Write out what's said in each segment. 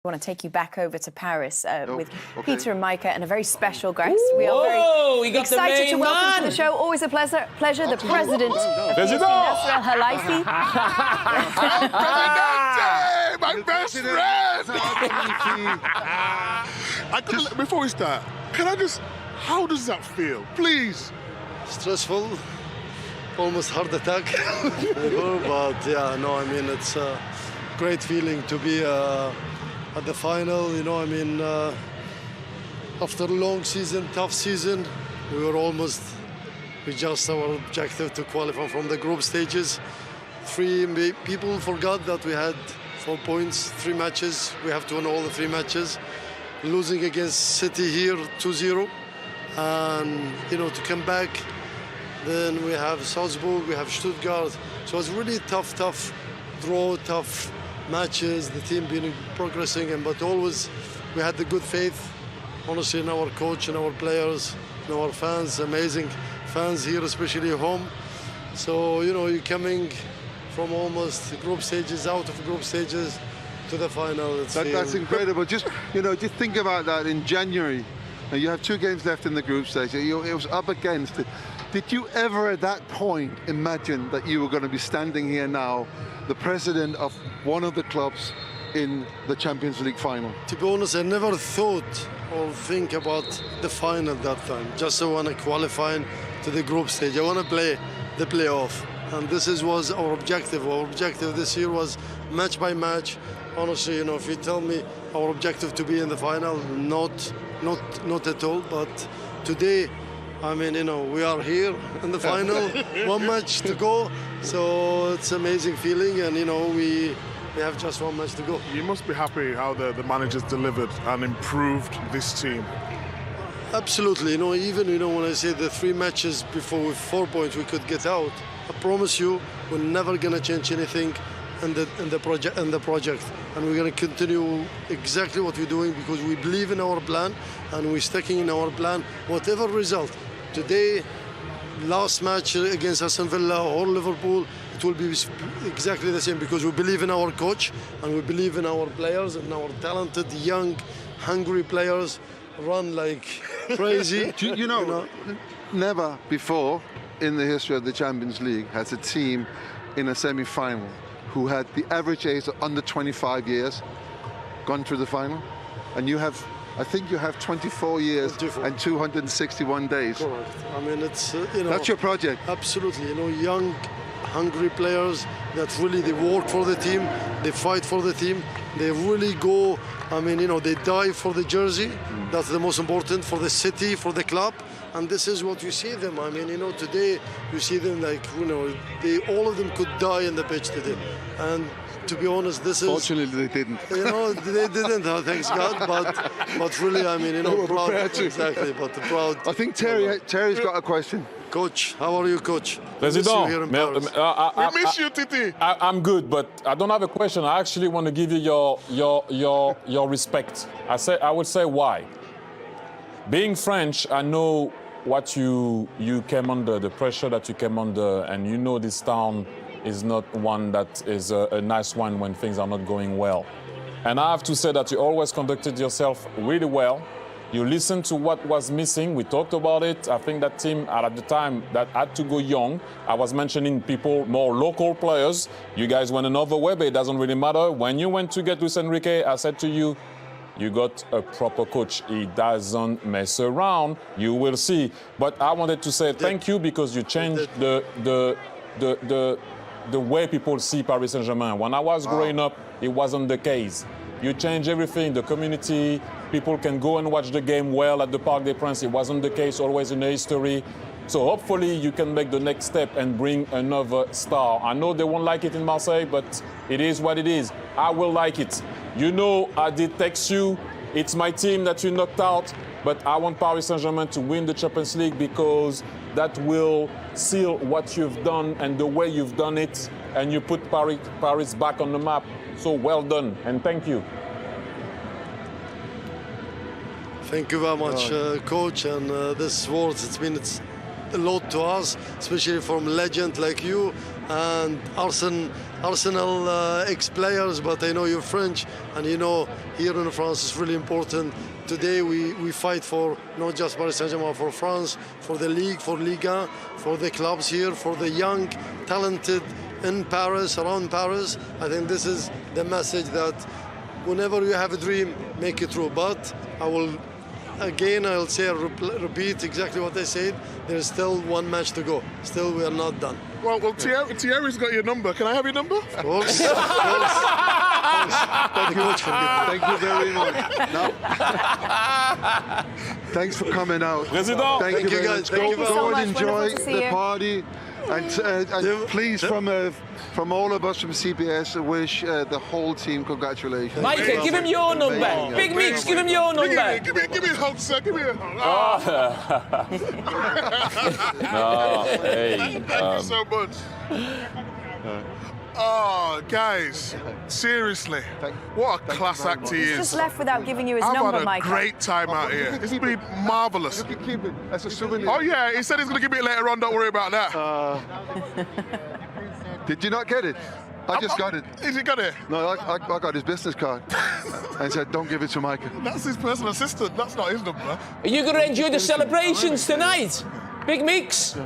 I want to take you back over to Paris with Peter and Micah and a very special guest. We are very excited to welcome to the show. Always a pleasure. The president of PSG, Nasser Al-Khelaifi. My best friend! Before we start, how does that feel? Please. Stressful, almost heart attack. But yeah, no, I mean, it's a great feeling to be at the final, you know, I mean, after a long season, tough season, we just our objective to qualify from the group stages. People forgot that we had 4 points, 3 matches. We have to win all the 3 matches. Losing against City here 2-0, and you know, to come back, then we have Salzburg, we have Stuttgart. So it's really tough draw, tough matches, the team been progressing, but always we had the good faith, honestly, in our coach and our players, and our fans, amazing fans here, especially home. So, you know, you're coming from almost group stages, out of group stages, to the final. That's incredible. Just think about that in January. Now you have 2 games left in the group stage. It was up against it. Did you ever at that point imagine that you were going to be standing here now, the president of one of the clubs in the Champions League final? To be honest, I never thought or think about the final that time. Just I want to qualify to the group stage. I want to play the playoff. And this was our objective. Our objective this year was match by match. Honestly, you know, if you tell me our objective to be in the final, not at all. But today, I mean, you know, we are here in the final, 1 match to go. So it's an amazing feeling, and you know, we have just 1 match to go. You must be happy how the managers delivered and improved this team. Absolutely, you know, even when I say the 3 matches before with 4 points we could get out, I promise you we're never gonna change anything in the project, and we're gonna continue exactly what we're doing because we believe in our plan and we're sticking in our plan, whatever result. Today, last match against Aston Villa or Liverpool, it will be exactly the same because we believe in our coach and we believe in our players and our talented, young, hungry players run like crazy. you know, never before in the history of the Champions League has a team in a semi-final who had the average age of under 25 years gone through the final. And you have, I think you have 24 years and 261 days. Correct. I mean, it's, you know... That's your project. Absolutely. You know, young, hungry players that really, they work for the team, they fight for the team, they really go, I mean, you know, they die for the jersey. That's the most important, for the city, for the club. And this is what you see them. I mean, you know, today you see them like, you know, all of them could die in the pitch today. And to be honest, this is... Fortunately, they didn't. You know, they didn't, thanks God. But really, I mean, you know, proud. Exactly, but proud. I think Terry's got a question. Coach, how are you, Coach? President, we miss you, Titi. I'm good, but I don't have a question. I actually want to give you your respect. I would say why. Being French, I know what you came under, the pressure that you came under, and you know this town is not one that is a nice one when things are not going well. And I have to say that you always conducted yourself really well. You listened to what was missing. We talked about it. I think that team at the time that had to go young. I was mentioning people, more local players. You guys went another way, but it doesn't really matter. When you went to get Luis Enrique, I said to you, you got a proper coach. He doesn't mess around. You will see. But I wanted to say thank you because you changed the way people see Paris Saint-Germain. When I was growing up, it wasn't the case. You change everything, the community, people can go and watch the game well at the Parc des Princes. It wasn't the case always in the history. So hopefully you can make the next step and bring another star. I know they won't like it in Marseille, but it is what it is. I will like it. You know, I did text you. It's my team that you knocked out, but I want Paris Saint-Germain to win the Champions League because that will seal what you've done and the way you've done it, and you put Paris back on the map. So well done, and thank you. Thank you very much, Coach, and this words, it's a lot to us, especially from legend like you, and Arsene Arsenal ex-players, but I know you're French, and you know here in France it's really important. Today we fight for not just Paris Saint-Germain, for France, for the league, for Liga, for the clubs here, for the young, talented in Paris, around Paris. I think this is the message that whenever you have a dream, make it true. But I'll say, repeat exactly what I said. There's still one match to go. still, we are not done. Well, Thierry's got your number. Can I have your number? Of course. Of course. Thank you very much. No. Thanks for coming out. President. Thank you guys. Thank you Go so and much. enjoy Wonderful to see the you. party. And please, from all of us from CBS, I wish the whole team congratulations. Micah, give him your number. Amazing. Big Mix, give him your number. Give me a hug, sir. Give me a hug. No, hey. Thank you so much. Oh, guys, seriously, what a class act he He's is. just left without giving you his I've number, had a Micah. great time out here. It's been marvellous. Keep it as a souvenir. Oh, yeah, he said he's going to give me it later on. Don't worry about that. Did you not get it? I just got it. Has he got it? No, I got his business card and said, don't give it to Micah. That's his personal assistant. That's not his number. Are you going to enjoy the celebrations tonight? Big Mix,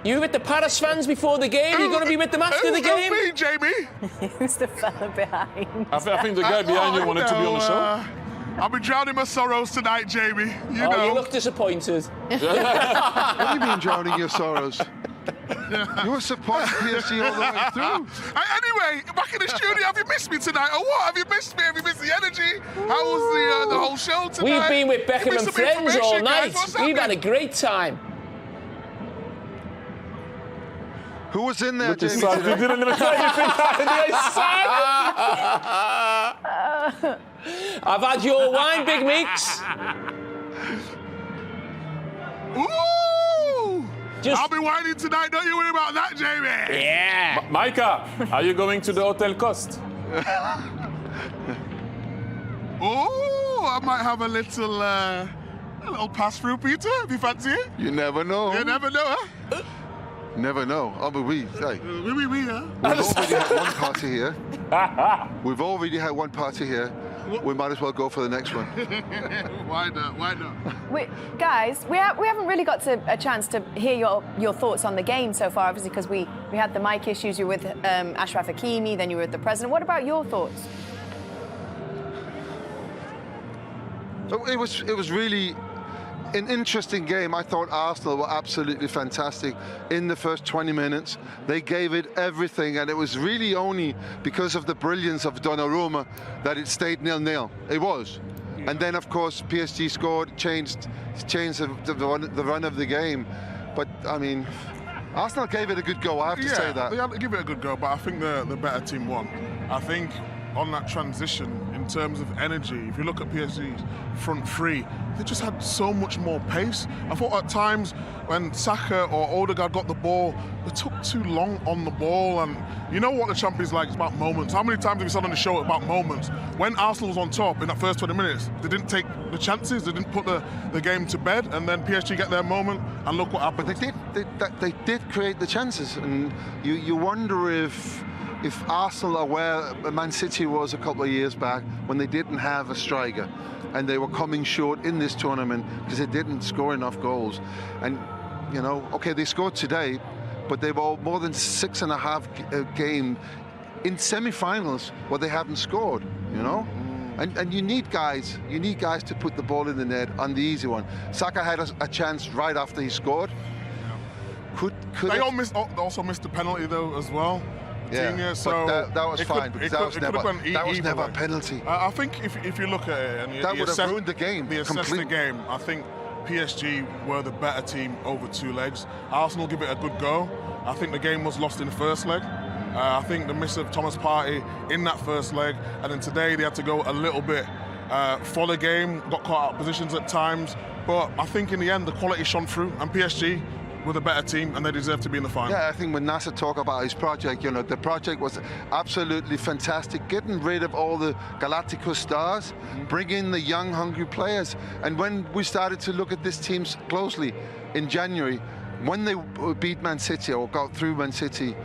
you with the Paris fans before the game? You're going to be with them after the game? Me, Jamie. Who's the fella behind? I think the guy behind you wanted to be on the show. I'll be drowning my sorrows tonight, Jamie. You Oh, know. you look disappointed. What do you mean drowning your sorrows? You were supporting PSG all the way through. Anyway, back in the studio, have you missed me tonight or what? Have you missed me? Have you missed the energy? How was the whole show tonight? We've been with Give me Beckham and some friends all information, guys. night. What's We've had a happening? great time. Who was in there, Jamie? Son, you didn't even tell anything. I've had your wine, Big Mix. Ooh! Just- I'll be whining tonight. Don't you worry about that, Jamie. Yeah. Micah, are you going to the Hotel Cost? Ooh, I might have a little pass through, Peter. If you fancy it. You never know. You never know, huh? Never know. Oh, but hey, We, huh? we've already had one party here. We've already had one party here. We might as well go for the next one. Why not? Why not? Guys, we haven't really got a chance to hear your thoughts on the game so far, obviously, because we had the mic issues. You were with Ashraf Hakimi, then you were with the president. What about your thoughts? It was really an interesting game. I thought Arsenal were absolutely fantastic in the first 20 minutes. They gave it everything, and it was really only because of the brilliance of Donnarumma that it stayed 0-0. It was. And then, of course, PSG scored, changed the run of the game. But, I mean, Arsenal gave it a good go, I have to say that. They had to give it a good go, but I think the better team won. I think on that transition, in terms of energy, if you look at PSG's front three, they just had so much more pace. I thought at times when Saka or Odegaard got the ball, they took too long on the ball, and you know what the Champions League is about moments. How many times have we said on the show about moments? When Arsenal was on top in that first 20 minutes, they didn't take the chances, they didn't put the game to bed, and then PSG get their moment, and look what happened. But they did create the chances, and you wonder if Arsenal are where Man City was a couple of years back when they didn't have a striker and they were coming short in this tournament because they didn't score enough goals. And, you know, okay, they scored today, but they were more than 6.5 games in semi-finals where they haven't scored, you know? And you need guys to put the ball in the net on the easy one. Saka had a chance right after he scored. They also missed the penalty though as well. Yeah, so but that was fine because that was never a penalty. I think if you look at it and that would have ruined the game. The game, I think PSG were the better team over two legs. Arsenal give it a good go. I think the game was lost in the first leg. I think the miss of Thomas Partey in that first leg, and then today they had to go a little bit for the game, got caught out of positions at times, but I think in the end the quality shone through, and PSG were the better team and they deserve to be in the final. Yeah, I think when Nasser talked about his project, you know, the project was absolutely fantastic, getting rid of all the Galacticos stars, bringing the young, hungry players. And when we started to look at this team closely in January, when they beat Man City or got through Man City,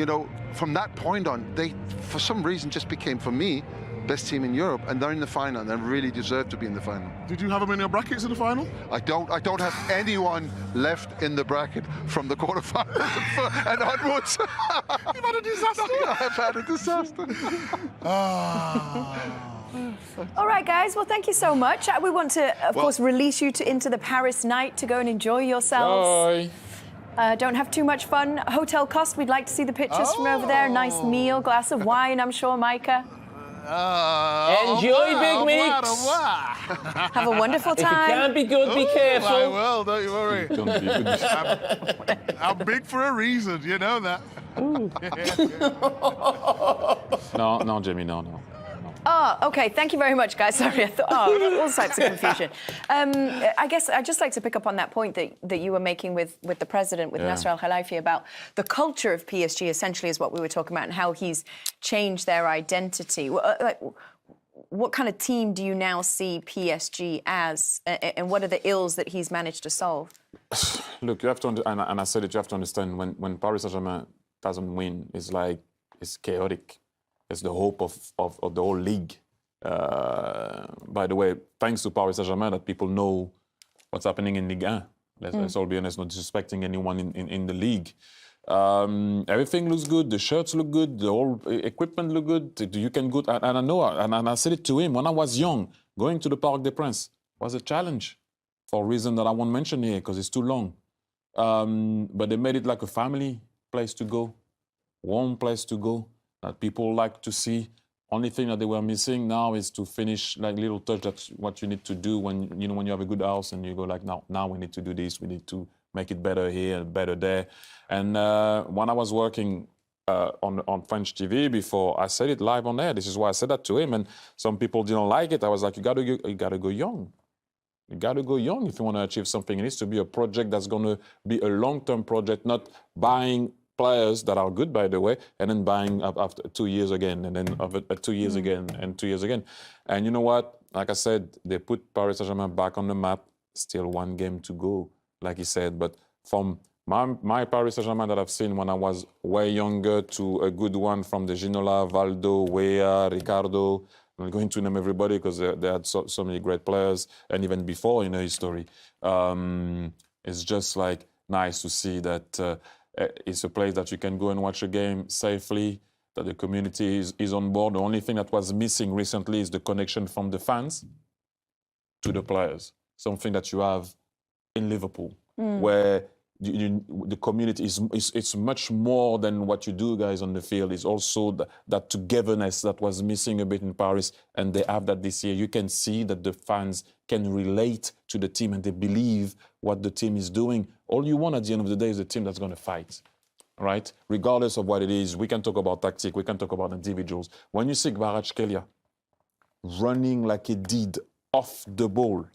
you know, from that point on, they, for some reason, just became, for me, best team in Europe, and they're in the final, and they really deserve to be in the final. Did you have them in your brackets in the final? I don't have anyone left in the bracket from the quarterfinals and onwards. You've had a disaster. I've had a disaster. All right, guys. Well, thank you so much. We want to, of course, release you into the Paris night to go and enjoy yourselves. Don't have too much fun. Hotel cost, we'd like to see the pictures from over there. Nice meal, glass of wine, I'm sure, Micah. Enjoy, Big Meeks. Have a wonderful time. If it can't be good, be careful. I will, don't you worry. I'm big for a reason, you know that. No, Jamie, no. Oh, okay. Thank you very much, guys. Sorry, I thought, all types of confusion. I guess I'd just like to pick up on that point that you were making with the president, with Nasser Al-Khelaifi, about the culture of PSG, essentially, is what we were talking about, and how he's changed their identity. What kind of team do you now see PSG as, and what are the ills that he's managed to solve? Look, you have to, and I said it, you have to understand, when Paris Saint-Germain doesn't win, it's chaotic. It's the hope of the whole league. By the way, thanks to Paris Saint-Germain, that people know what's happening in Ligue 1. Let's all be honest, not disrespecting anyone in the league. Everything looks good. The shirts look good. The whole equipment look good. You can go, and I know, and I said it to him when I was young. Going to the Parc des Princes was a challenge, for a reason that I won't mention here because it's too long. But they made it like a family place to go, warm place to go, that people like to see. Only thing that they were missing now is to finish like little touch. That's what you need to do when you have a good house and you go like, now we need to do this. We need to make it better here and better there. And when I was working on French TV before, I said it live on air. This is why I said that to him. And some people didn't like it. I was like, you gotta go young. You gotta go young if you want to achieve something. It needs to be a project that's gonna be a long-term project, not buying players that are good, by the way, and then buying after 2 years again, and then 2 years again, and 2 years again. And you know what? Like I said, they put Paris Saint-Germain back on the map. Still one game to go, like he said. But from my Paris Saint-Germain that I've seen when I was way younger to a good one from the Ginola, Valdo, Weah, Ricardo. I'm not going to name everybody because they had so many great players, and even before in the history. It's just like nice to see that it's a place that you can go and watch a game safely, that the community is on board. The only thing that was missing recently is the connection from the fans to the players, something that you have in Liverpool, where the community it's much more than what you do, guys, on the field. It's also that togetherness that was missing a bit in Paris, and they have that this year. You can see that the fans can relate to the team and they believe what the team is doing. All you want at the end of the day is a team that's going to fight, right? Regardless of what it is. We can talk about tactic, we can talk about individuals. When you see Kvaratskhelia running like he did off the ball,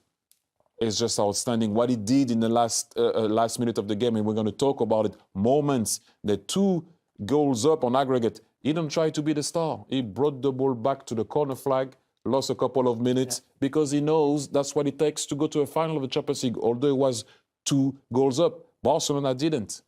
it's just outstanding. What he did in the last minute of the game, and we're going to talk about it, moments, the 2 goals up on aggregate. He didn't try to be the star. He brought the ball back to the corner flag, lost a couple of minutes, because he knows that's what it takes to go to a final of the Champions League, although it was 2 goals up. Barcelona didn't.